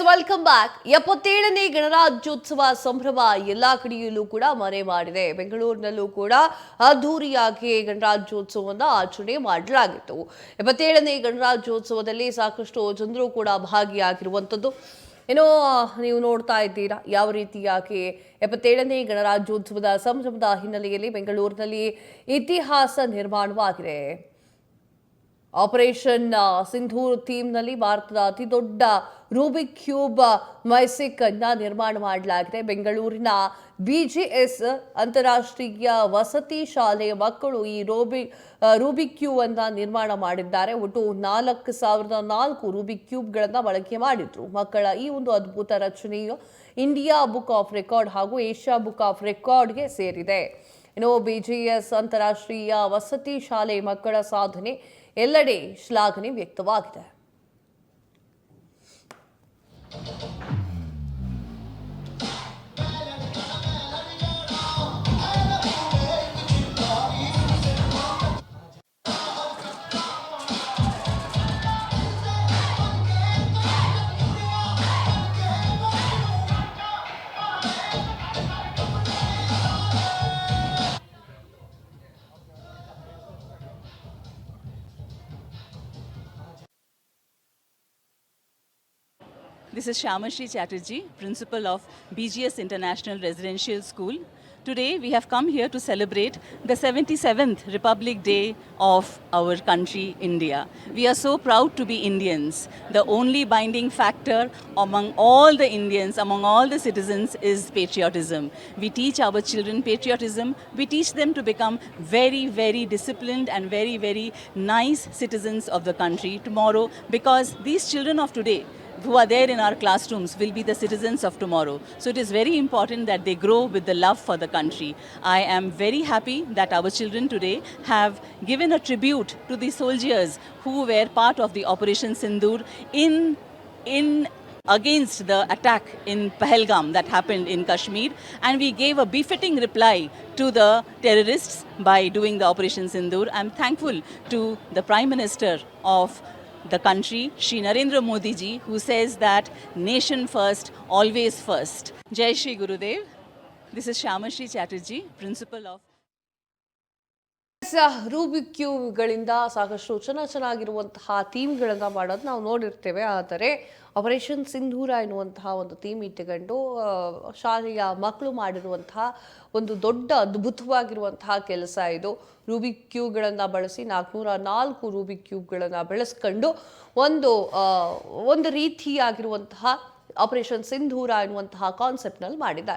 Welcome back. 77ನೇ ಗಣರಾಜ್ಯೋತ್ಸವ ಸಂಭ್ರಮ ಎಲ್ಲಾ ಕಡೆಯಲ್ಲೂ ಕೂಡ ಮನೆ ಮಾಡಿದೆ. ಬೆಂಗಳೂರಿನಲ್ಲೂ ಕೂಡ ಅದ್ದೂರಿಯಾಗಿ ಗಣರಾಜ್ಯೋತ್ಸವವನ್ನು ಆಚರಣೆ ಮಾಡಲಾಗಿತ್ತು. 77ನೇ ಗಣರಾಜ್ಯೋತ್ಸವದಲ್ಲಿ ಸಾಕಷ್ಟು ಜನರು ಕೂಡ ಭಾಗಿಯಾಗಿರುವಂಥದ್ದು. ಏನೋ ನೀವು ನೋಡ್ತಾ ಇದ್ದೀರಾ ಯಾವ ರೀತಿಯಾಗಿ 77ನೇ ಗಣರಾಜ್ಯೋತ್ಸವದ ಸಂಭ್ರಮದ ಹಿನ್ನೆಲೆಯಲ್ಲಿ ಬೆಂಗಳೂರಿನಲ್ಲಿ ಇತಿಹಾಸ ನಿರ್ಮಾಣವಾಗಿದೆ. ಆಪರೇಷನ್ ಸಿಂಧೂರ್ ಥೀಮ್ನಲ್ಲಿ ಭಾರತದ ಅತಿ ದೊಡ್ಡ ರೂಬಿಕ್ ಕ್ಯೂಬ್ ಮೈಸಿಕ್ ಅನ್ನ ನಿರ್ಮಾಣ ಮಾಡಲಾಗಿದೆ. ಬೆಂಗಳೂರಿನ BGS ಅಂತಾರಾಷ್ಟ್ರೀಯ ವಸತಿ ಶಾಲೆಯ ಮಕ್ಕಳು ಈ ರೂಬಿಕ್ ಕ್ಯೂಬ್ ಅನ್ನ ನಿರ್ಮಾಣ ಮಾಡಿದ್ದಾರೆ. ಒಟ್ಟು 4004 ರೂಬಿಕ್ ಕ್ಯೂಬ್ಗಳನ್ನು ಬಳಕೆ ಮಾಡಿದ್ರು. ಮಕ್ಕಳ ಈ ಒಂದು ಅದ್ಭುತ ರಚನೆಯು ಇಂಡಿಯಾ ಬುಕ್ ಆಫ್ ರೆಕಾರ್ಡ್ ಹಾಗೂ ಏಷ್ಯಾ ಬುಕ್ ಆಫ್ ರೆಕಾರ್ಡ್ಗೆ ಸೇರಿದೆ. ಇನ್ನು BGS ಅಂತಾರಾಷ್ಟ್ರೀಯ ವಸತಿ ಶಾಲೆ ಮಕ್ಕಳ ಸಾಧನೆ ಎಲ್ಲೆಡೆ ಶ್ಲಾಘನೆ ವ್ಯಕ್ತವಾಗಿದೆ. This is Shyamashri Chatterjee, Principal of BGS International Residential School. Today we have come here to celebrate the 77th Republic Day of our country, India. We are so proud to be Indians. The only binding factor among all the Indians, among all the citizens, is patriotism. We teach our children patriotism. We teach them to become very, very disciplined and very, very nice citizens of the country tomorrow, because these children of today who are there in our classrooms will be the citizens of tomorrow. So it is very important that they grow with the love for the country. I am very happy that our children today have given a tribute to the soldiers who were part of the Operation Sindoor in against the attack in Pahalgam that happened in Kashmir, and we gave a befitting reply to the terrorists by doing the Operation Sindoor. I am thankful to the Prime Minister of the country, Shri Narendra Modi ji, who says that nation first, always first. Jai Shri Gurudev. This is Shyamashri Chatterjee, Principal of Rubik ಕ್ಯೂಬ್ಗಳಿಂದ ಸಾಕಷ್ಟು ಚೆನ್ನಾಗಿರುವಂತಹ ಥೀಮ್ಗಳನ್ನು ಮಾಡೋದು ನಾವು ನೋಡಿರ್ತೇವೆ. ಆದರೆ operation ಸಿಂಧೂರ ಎನ್ನುವಂತಹ ಒಂದು theme ಇಟ್ಟುಕೊಂಡು ಶಾಲೆಯ ಮಕ್ಕಳು ಮಾಡಿರುವಂತಹ ಒಂದು ದೊಡ್ಡ ಅದ್ಭುತವಾಗಿರುವಂತಹ ಕೆಲಸ ಇದು. ರೂಬಿಕ್ ಕ್ಯೂಬ್ಗಳನ್ನು ಬಳಸಿ 404 ರೂಬಿಕ್ ಕ್ಯೂಬ್ಗಳನ್ನು ಬೆಳೆಸ್ಕೊಂಡು ಒಂದು ರೀತಿಯಾಗಿರುವಂತಹ ಆಪರೇಷನ್ ಸಿಂಧೂರ ಎನ್ನುವಂತಹ ಕಾನ್ಸೆಪ್ಟ್ನಲ್ಲಿ ಮಾಡಿದ್ದಾರೆ.